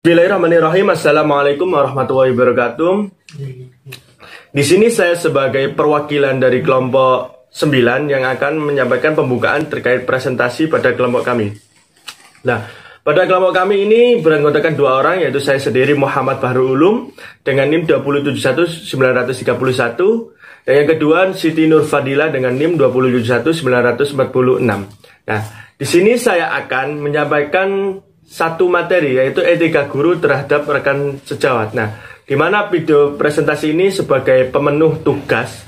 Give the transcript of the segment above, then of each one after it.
Bismillahirrahmanirrahim. Assalamualaikum warahmatullahi wabarakatuh. Di sini saya sebagai perwakilan dari kelompok 9 yang akan menyampaikan pembukaan terkait presentasi pada kelompok kami. Nah, pada kelompok kami ini beranggotakan dua orang, yaitu saya sendiri Muhammad Bahrul Ulum dengan NIM 271.931, dan yang kedua Siti Nur Fadila dengan NIM 271.946. Nah, di sini saya akan menyampaikan satu materi, yaitu etika guru terhadap rekan sejawat. Nah, di mana video presentasi ini sebagai pemenuh tugas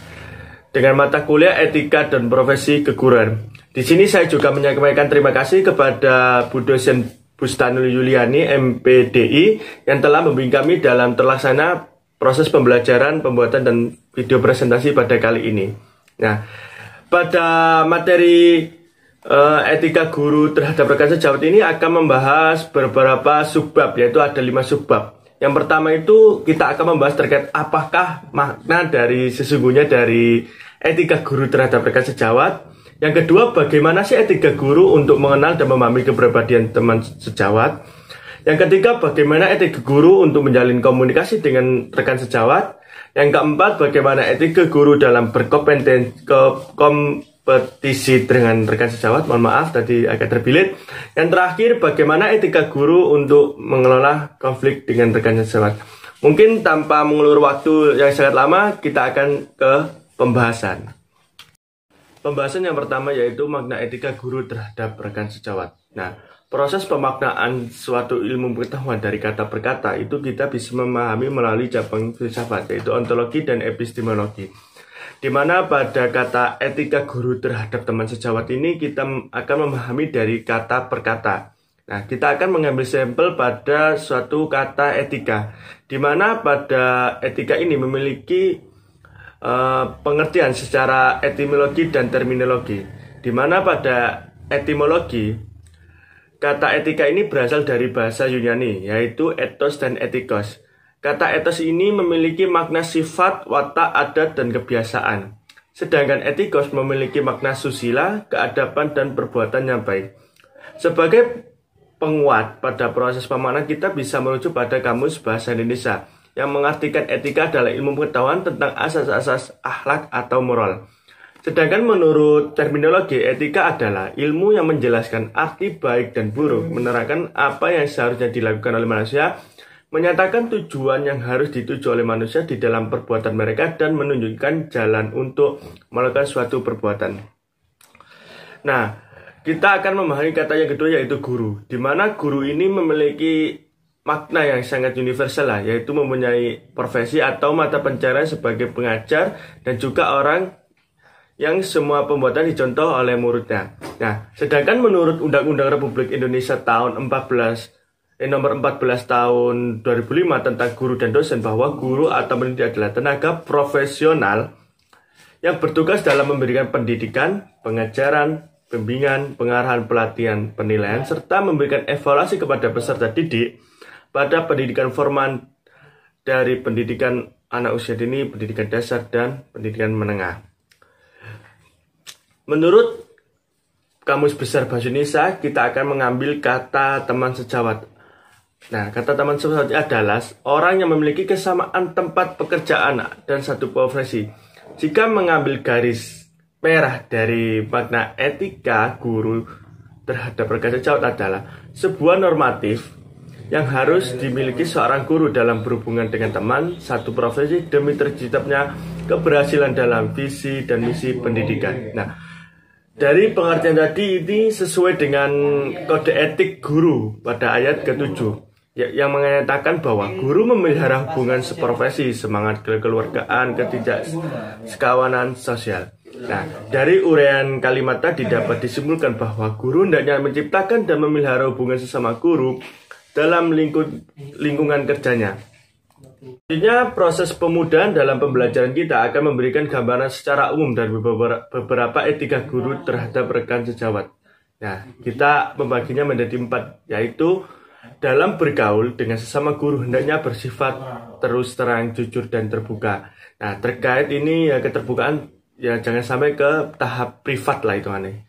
dengan mata kuliah etika dan profesi keguruan. Di sini saya juga menyampaikan terima kasih kepada Bu Dosen Bustanul Yuliani, MPDI, yang telah membimbing kami dalam terlaksana proses pembelajaran, pembuatan, dan video presentasi pada kali ini. Nah, pada materi etika guru terhadap rekan sejawat ini akan membahas beberapa subbab, yaitu ada 5 subbab. Yang pertama itu kita akan membahas terkait apakah makna dari sesungguhnya dari etika guru terhadap rekan sejawat. Yang kedua, bagaimana sih etika guru untuk mengenal dan memahami kepribadian teman sejawat. Yang ketiga, bagaimana etika guru untuk menjalin komunikasi dengan rekan sejawat. Yang keempat, bagaimana etika guru dalam berkompetisi dengan rekan sejawat. Mohon maaf tadi agak terbilit. Yang terakhir, bagaimana etika guru untuk mengelola konflik dengan rekan sejawat. Mungkin tanpa mengulur waktu yang sangat lama, kita akan ke pembahasan. Pembahasan yang pertama yaitu makna etika guru terhadap rekan sejawat. Nah, proses pemaknaan suatu ilmu pengetahuan dari kata per kata itu kita bisa memahami melalui cabang filsafat, yaitu ontologi dan epistemologi. Di mana pada kata etika guru terhadap teman sejawat ini kita akan memahami dari kata per kata. Nah, kita akan mengambil sampel pada suatu kata etika, di mana pada etika ini memiliki pengertian secara etimologi dan terminologi. Di mana pada etimologi kata etika ini berasal dari bahasa Yunani, yaitu ethos dan etikos. Kata etos ini memiliki makna sifat, watak, adat, dan kebiasaan. Sedangkan etikos memiliki makna susila, keadaban, dan perbuatan yang baik. Sebagai penguat pada proses pemaknaan, kita bisa merujuk pada Kamus Bahasa Indonesia yang mengartikan etika adalah ilmu pengetahuan tentang asas-asas akhlak atau moral. Sedangkan menurut terminologi, etika adalah ilmu yang menjelaskan arti baik dan buruk, menerangkan apa yang seharusnya dilakukan oleh manusia, menyatakan tujuan yang harus dituju oleh manusia di dalam perbuatan mereka, dan menunjukkan jalan untuk melakukan suatu perbuatan. Nah, kita akan memahami kata yang kedua, yaitu guru, di mana guru ini memiliki makna yang sangat universal, yaitu mempunyai profesi atau mata pencarian sebagai pengajar dan juga orang yang semua pembuatan dicontoh oleh muridnya. Nah, sedangkan menurut Undang-Undang Republik Indonesia tahun nomor 14 tahun 2005 tentang guru dan dosen, bahwa guru atau pendidik adalah tenaga profesional yang bertugas dalam memberikan pendidikan, pengajaran, bimbingan, pengarahan, pelatihan, penilaian, serta memberikan evaluasi kepada peserta didik pada pendidikan formal dari pendidikan anak usia dini, pendidikan dasar, dan pendidikan menengah. Menurut Kamus Besar Bahasa Indonesia, kita akan mengambil kata teman sejawat. Nah, kata teman sejawat adalah orang yang memiliki kesamaan tempat pekerjaan dan satu profesi. Jika mengambil garis merah dari makna etika guru terhadap rekan sejawat adalah sebuah normatif yang harus dimiliki seorang guru dalam berhubungan dengan teman satu profesi demi terciptanya keberhasilan dalam visi dan misi pendidikan. Nah, dari pengertian tadi ini sesuai dengan kode etik guru pada ayat ke-7 yang menyatakan bahwa guru memelihara hubungan seprofesi, semangat kekeluargaan, sekawanan sosial. Nah, dari uraian kalimat tadi dapat disimpulkan bahwa guru hendaknya menciptakan dan memelihara hubungan sesama guru dalam lingkungan kerjanya. Selanjutnya, proses pemudahan dalam pembelajaran kita akan memberikan gambaran secara umum dari beberapa etika guru terhadap rekan sejawat. Nah, kita membaginya menjadi 4, yaitu dalam bergaul dengan sesama guru hendaknya bersifat terus terang, jujur, dan terbuka. Nah, terkait ini ya keterbukaan ya jangan sampai ke tahap privat lah itu aneh.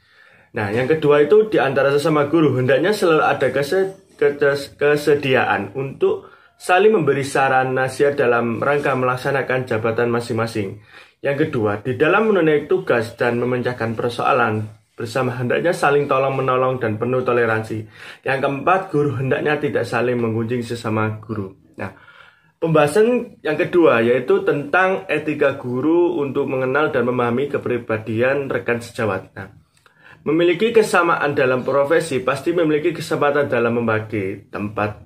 Nah, yang kedua itu di antara sesama guru hendaknya selalu ada kesediaan untuk saling memberi saran nasihat dalam rangka melaksanakan jabatan masing-masing. Yang kedua, di dalam menunaikan tugas dan memecahkan persoalan bersama hendaknya saling tolong-menolong dan penuh toleransi. Yang keempat, guru hendaknya tidak saling menggunjing sesama guru. Nah, pembahasan yang kedua yaitu tentang etika guru untuk mengenal dan memahami kepribadian rekan sejawat. Nah, memiliki kesamaan dalam profesi pasti memiliki kesempatan dalam membagi tempat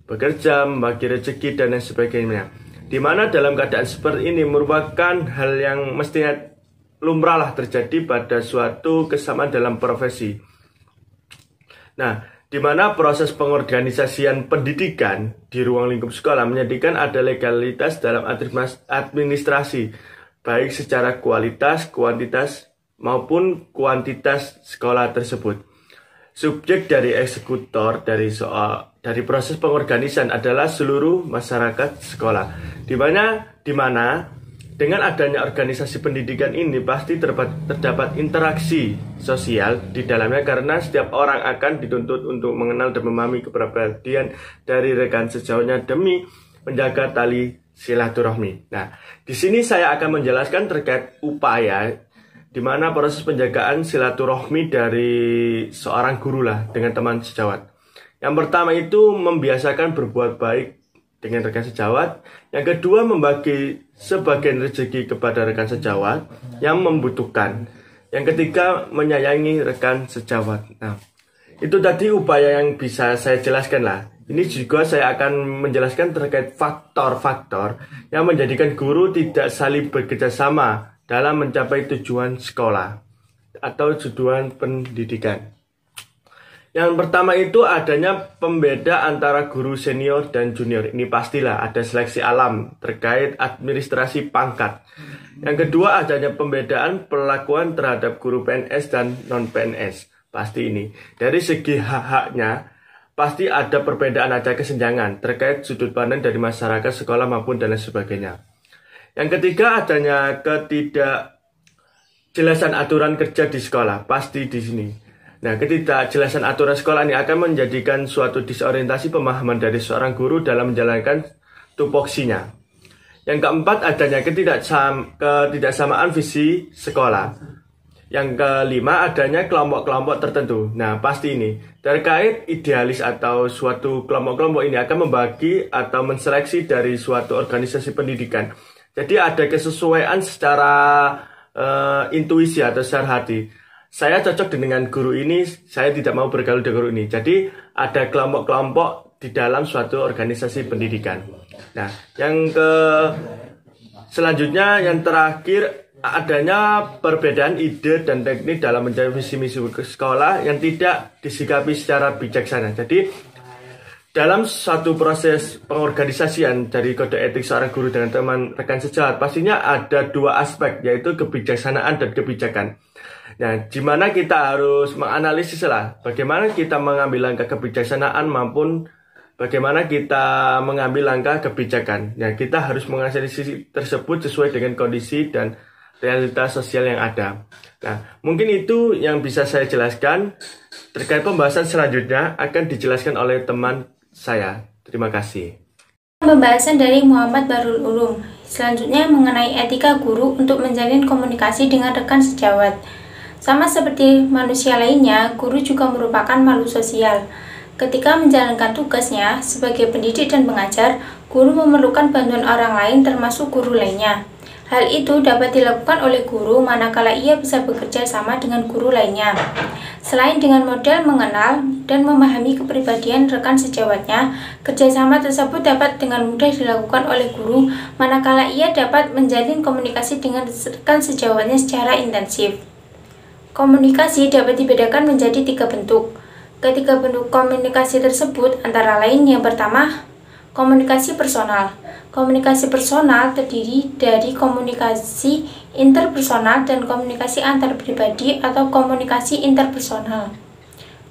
bekerja, membagi rezeki dan lain sebagainya. Di mana dalam keadaan seperti ini merupakan hal yang mestinya lumrahlah terjadi pada suatu kesamaan dalam profesi. Nah, di mana proses pengorganisasian pendidikan di ruang lingkup sekolah menjadikan ada legalitas dalam administrasi, baik secara kualitas, kuantitas, maupun kuantitas sekolah tersebut. Subjek dari eksekutor dari proses pengorganisan adalah seluruh masyarakat sekolah. Di mana dengan adanya organisasi pendidikan ini pasti terdapat interaksi sosial di dalamnya karena setiap orang akan dituntut untuk mengenal dan memahami kepribadian dari rekan sejauhnya demi menjaga tali silaturahmi. Nah, di sini saya akan menjelaskan terkait upaya di mana proses penjagaan silaturahmi dari seorang guru lah dengan teman sejawat. Yang pertama itu membiasakan berbuat baik dengan rekan sejawat. Yang kedua, membagi sebagian rezeki kepada rekan sejawat yang membutuhkan. Yang ketiga, menyayangi rekan sejawat. Nah, itu tadi upaya yang bisa saya jelaskan lah. Ini juga saya akan menjelaskan terkait faktor-faktor yang menjadikan guru tidak saling bekerja sama dalam mencapai tujuan sekolah atau tujuan pendidikan. Yang pertama itu adanya pembeda antara guru senior dan junior. Ini pastilah ada seleksi alam terkait administrasi pangkat. Yang kedua adanya pembedaan perlakuan terhadap guru PNS dan non-PNS. Pasti ini. Dari segi hak-haknya pasti ada perbedaan, ada kesenjangan terkait sudut pandang dari masyarakat, sekolah maupun dan lain sebagainya. Yang ketiga adanya ketidakjelasan aturan kerja di sekolah. Pasti di sini. Nah, ketidakjelasan aturan sekolah ini akan menjadikan suatu disorientasi pemahaman dari seorang guru dalam menjalankan tupoksinya. Yang keempat, adanya ketidaksamaan visi sekolah. Yang kelima, adanya kelompok-kelompok tertentu. Nah, pasti ini. Terkait idealis atau suatu kelompok-kelompok ini akan membagi atau menseleksi dari suatu organisasi pendidikan. Jadi ada kesesuaian secara intuisi atau secara hati. Saya cocok dengan guru ini, saya tidak mau bergaul dengan guru ini. Jadi ada kelompok-kelompok di dalam suatu organisasi pendidikan. Nah, selanjutnya yang terakhir adanya perbedaan ide dan teknik dalam mencapai visi misi sekolah yang tidak disikapi secara bijaksana. Jadi dalam suatu proses pengorganisasian dari kode etik seorang guru dengan teman rekan sejawat pastinya ada dua aspek, yaitu kebijaksanaan dan kebijakan. Nah, di mana kita harus menganalisis lah bagaimana kita mengambil langkah kebijaksanaan maupun bagaimana kita mengambil langkah kebijakan. Nah, kita harus menganalisis tersebut sesuai dengan kondisi dan realitas sosial yang ada. Nah, mungkin itu yang bisa saya jelaskan. Terkait pembahasan selanjutnya akan dijelaskan oleh teman saya. Terima kasih. Pembahasan dari Muhammad Barul Ulum. Selanjutnya mengenai etika guru untuk menjalin komunikasi dengan rekan sejawat. Sama seperti manusia lainnya, guru juga merupakan makhluk sosial. Ketika menjalankan tugasnya sebagai pendidik dan pengajar, guru memerlukan bantuan orang lain termasuk guru lainnya. Hal itu dapat dilakukan oleh guru manakala ia bisa bekerja sama dengan guru lainnya. Selain dengan model mengenal dan memahami kepribadian rekan sejawatnya, kerjasama tersebut dapat dengan mudah dilakukan oleh guru manakala ia dapat menjalin komunikasi dengan rekan sejawatnya secara intensif. Komunikasi dapat dibedakan menjadi 3 bentuk. Ketiga bentuk komunikasi tersebut antara lain yang pertama, komunikasi personal. Komunikasi personal terdiri dari komunikasi interpersonal dan komunikasi antar pribadi atau komunikasi interpersonal.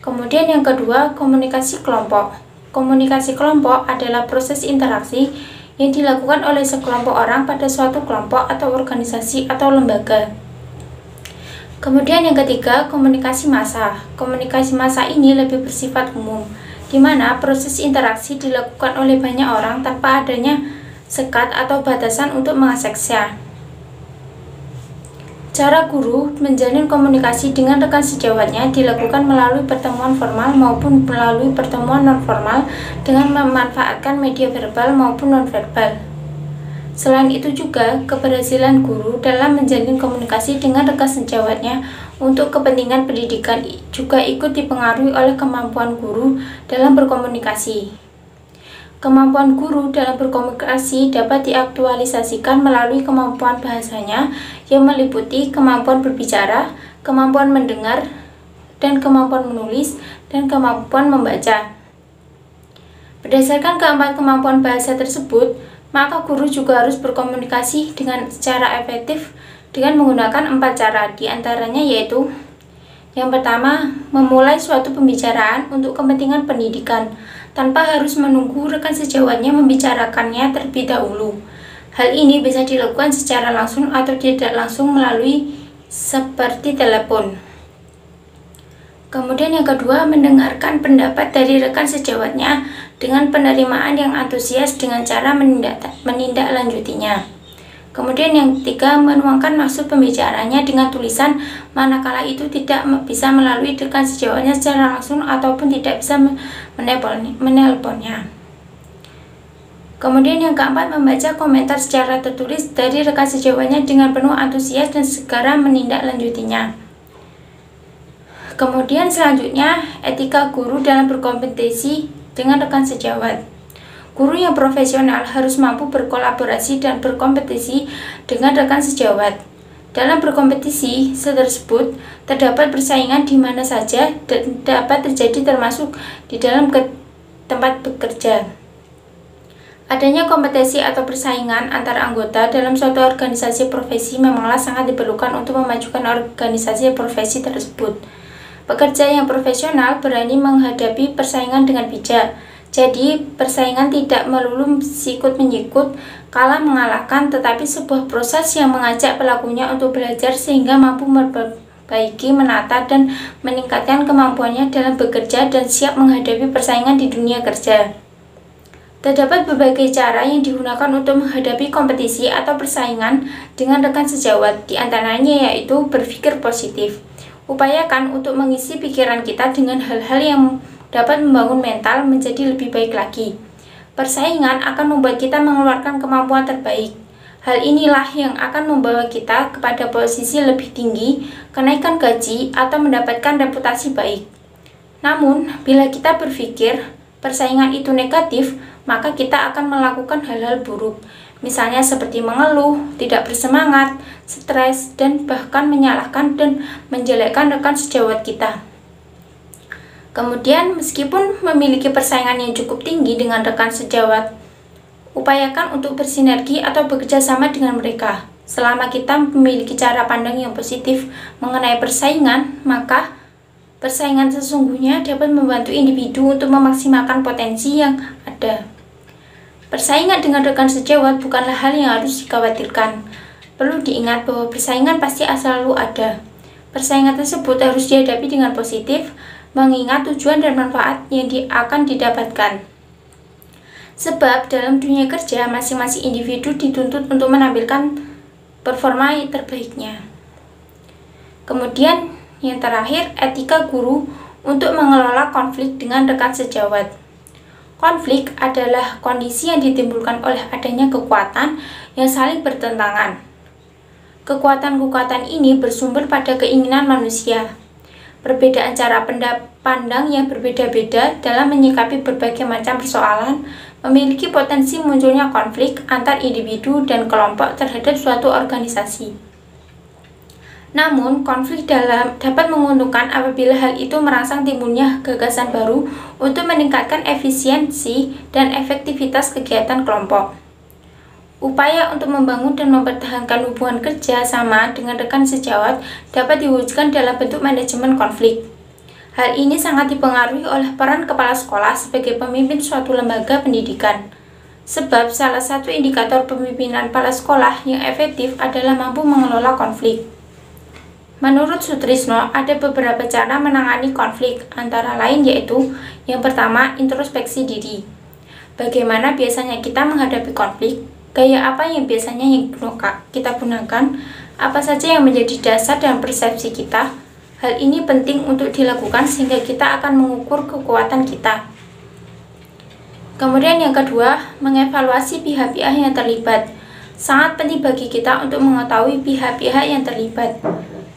Kemudian yang kedua, komunikasi kelompok. Komunikasi kelompok adalah proses interaksi yang dilakukan oleh sekelompok orang pada suatu kelompok atau organisasi atau lembaga. Kemudian yang ketiga, komunikasi massa. Komunikasi massa ini lebih bersifat umum. di mana proses interaksi dilakukan oleh banyak orang tanpa adanya sekat atau batasan untuk mengaksesnya. Cara guru menjalin komunikasi dengan rekan sejawatnya dilakukan melalui pertemuan formal maupun melalui pertemuan non-formal dengan memanfaatkan media verbal maupun non-verbal. Selain itu juga, keberhasilan guru dalam menjalin komunikasi dengan rekan sejawatnya untuk kepentingan pendidikan juga ikut dipengaruhi oleh kemampuan guru dalam berkomunikasi. Kemampuan guru dalam berkomunikasi dapat diaktualisasikan melalui kemampuan bahasanya yang meliputi kemampuan berbicara, kemampuan mendengar, dan kemampuan menulis, dan kemampuan membaca. Berdasarkan keempat kemampuan bahasa tersebut, maka guru juga harus berkomunikasi dengan secara efektif dengan menggunakan 4 cara, diantaranya yaitu: yang pertama, memulai suatu pembicaraan untuk kepentingan pendidikan tanpa harus menunggu rekan sejawatnya membicarakannya terlebih dahulu. Hal ini bisa dilakukan secara langsung atau tidak langsung melalui seperti telepon. Kemudian yang kedua, mendengarkan pendapat dari rekan sejawatnya dengan penerimaan yang antusias dengan cara menindaklanjutinya. Kemudian yang ketiga, menuangkan maksud pembicaranya dengan tulisan manakala itu tidak bisa melalui rekan sejawatnya secara langsung ataupun tidak bisa menelponnya. Kemudian yang keempat, membaca komentar secara tertulis dari rekan sejawatnya dengan penuh antusias dan segera menindaklanjutinya. Kemudian selanjutnya, etika guru dalam berkompetisi dengan rekan sejawat. Guru yang profesional harus mampu berkolaborasi dan berkompetisi dengan rekan sejawat. Dalam berkompetisi tersebut, terdapat persaingan di mana saja dan dapat terjadi termasuk di dalam tempat bekerja. Adanya kompetisi atau persaingan antar anggota dalam suatu organisasi profesi memanglah sangat diperlukan untuk memajukan organisasi profesi tersebut. Pekerja yang profesional berani menghadapi persaingan dengan bijak. Jadi, persaingan tidak melulu sikut-menyikut, kalah mengalahkan, tetapi sebuah proses yang mengajak pelakunya untuk belajar sehingga mampu memperbaiki, menata, dan meningkatkan kemampuannya dalam bekerja dan siap menghadapi persaingan di dunia kerja. Terdapat berbagai cara yang digunakan untuk menghadapi kompetisi atau persaingan dengan rekan sejawat, di antaranya yaitu berpikir positif. Upayakan untuk mengisi pikiran kita dengan hal-hal yang dapat membangun mental menjadi lebih baik lagi. Persaingan akan membuat kita mengeluarkan kemampuan terbaik. Hal inilah yang akan membawa kita kepada posisi lebih tinggi, kenaikan gaji, atau mendapatkan reputasi baik. Namun, bila kita berpikir persaingan itu negatif, maka kita akan melakukan hal-hal buruk. Misalnya seperti mengeluh, tidak bersemangat, stres, dan bahkan menyalahkan dan menjelekkan rekan sejawat kita. Kemudian, meskipun memiliki persaingan yang cukup tinggi dengan rekan sejawat, upayakan untuk bersinergi atau bekerja sama dengan mereka. Selama kita memiliki cara pandang yang positif mengenai persaingan, maka persaingan sesungguhnya dapat membantu individu untuk memaksimalkan potensi yang ada. Persaingan dengan rekan sejawat bukanlah hal yang harus dikhawatirkan. Perlu diingat bahwa persaingan pasti selalu ada. Persaingan tersebut harus dihadapi dengan positif, mengingat tujuan dan manfaat yang akan didapatkan. Sebab dalam dunia kerja, masing-masing individu dituntut untuk menampilkan performa terbaiknya. Kemudian yang terakhir, etika guru untuk mengelola konflik dengan rekan sejawat. Konflik adalah kondisi yang ditimbulkan oleh adanya kekuatan yang saling bertentangan. Kekuatan-kekuatan ini bersumber pada keinginan manusia. Perbedaan cara pandang yang berbeda-beda dalam menyikapi berbagai macam persoalan memiliki potensi munculnya konflik antar individu dan kelompok terhadap suatu organisasi. Namun, konflik dapat menguntungkan apabila hal itu merangsang timbulnya gagasan baru untuk meningkatkan efisiensi dan efektivitas kegiatan kelompok. Upaya untuk membangun dan mempertahankan hubungan kerja sama dengan rekan sejawat dapat diwujudkan dalam bentuk manajemen konflik. Hal ini sangat dipengaruhi oleh peran kepala sekolah sebagai pemimpin suatu lembaga pendidikan. Sebab salah satu indikator pemimpinan kepala sekolah yang efektif adalah mampu mengelola konflik. Menurut Sutrisno, ada beberapa cara menangani konflik, antara lain yaitu yang pertama, introspeksi diri. Bagaimana biasanya kita menghadapi konflik? Gaya apa yang biasanya kita gunakan? Apa saja yang menjadi dasar dan persepsi kita? Hal ini penting untuk dilakukan sehingga kita akan mengukur kekuatan kita. Kemudian yang kedua, mengevaluasi pihak-pihak yang terlibat. Sangat penting bagi kita untuk mengetahui pihak-pihak yang terlibat.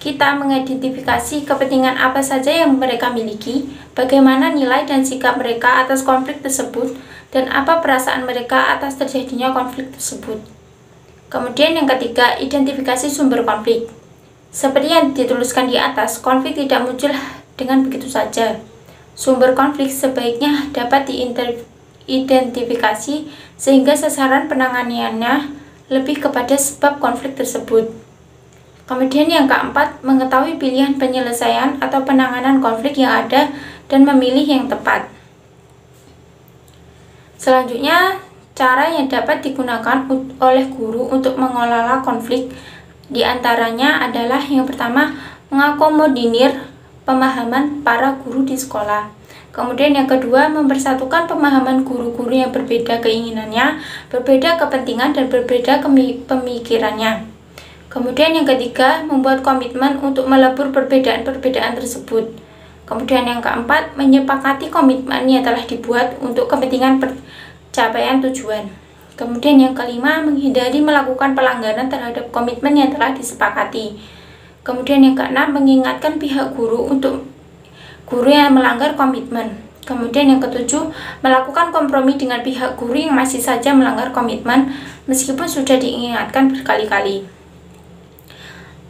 Kita mengidentifikasi kepentingan apa saja yang mereka miliki, bagaimana nilai dan sikap mereka atas konflik tersebut, dan apa perasaan mereka atas terjadinya konflik tersebut. Kemudian yang ketiga, identifikasi sumber konflik. Seperti yang dituliskan di atas, konflik tidak muncul dengan begitu saja. Sumber konflik sebaiknya dapat diidentifikasi sehingga sasaran penanganannya lebih kepada sebab konflik tersebut. Kemudian yang keempat, mengetahui pilihan penyelesaian atau penanganan konflik yang ada dan memilih yang tepat. Selanjutnya, cara yang dapat digunakan oleh guru untuk mengelola konflik diantaranya adalah yang pertama, mengakomodir pemahaman para guru di sekolah. Kemudian yang kedua, mempersatukan pemahaman guru-guru yang berbeda keinginannya, berbeda kepentingan, dan berbeda pemikirannya. Kemudian yang ketiga, membuat komitmen untuk melebur perbedaan-perbedaan tersebut. Kemudian yang keempat, menyepakati komitmen yang telah dibuat untuk kepentingan pencapaian tujuan. Kemudian yang kelima, menghindari melakukan pelanggaran terhadap komitmen yang telah disepakati. Kemudian yang keenam, mengingatkan pihak guru untuk guru yang melanggar komitmen. Kemudian yang ketujuh, melakukan kompromi dengan pihak guru yang masih saja melanggar komitmen meskipun sudah diingatkan berkali-kali.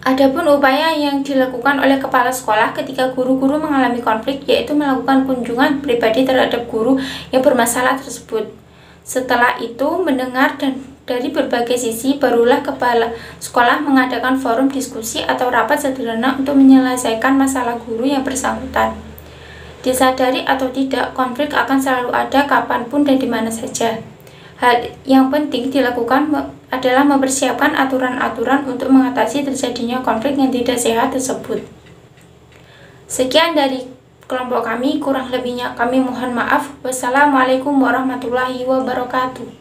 Adapun upaya yang dilakukan oleh kepala sekolah ketika guru-guru mengalami konflik yaitu melakukan kunjungan pribadi terhadap guru yang bermasalah tersebut. Setelah itu mendengar dan dari berbagai sisi, barulah kepala sekolah mengadakan forum diskusi atau rapat sederhana untuk menyelesaikan masalah guru yang bersangkutan. Disadari atau tidak, konflik akan selalu ada kapanpun dan di mana saja. Hal yang penting dilakukan adalah mempersiapkan aturan-aturan untuk mengatasi terjadinya konflik yang tidak sehat tersebut. Sekian dari kelompok kami, kurang lebihnya kami mohon maaf. Wassalamualaikum warahmatullahi wabarakatuh.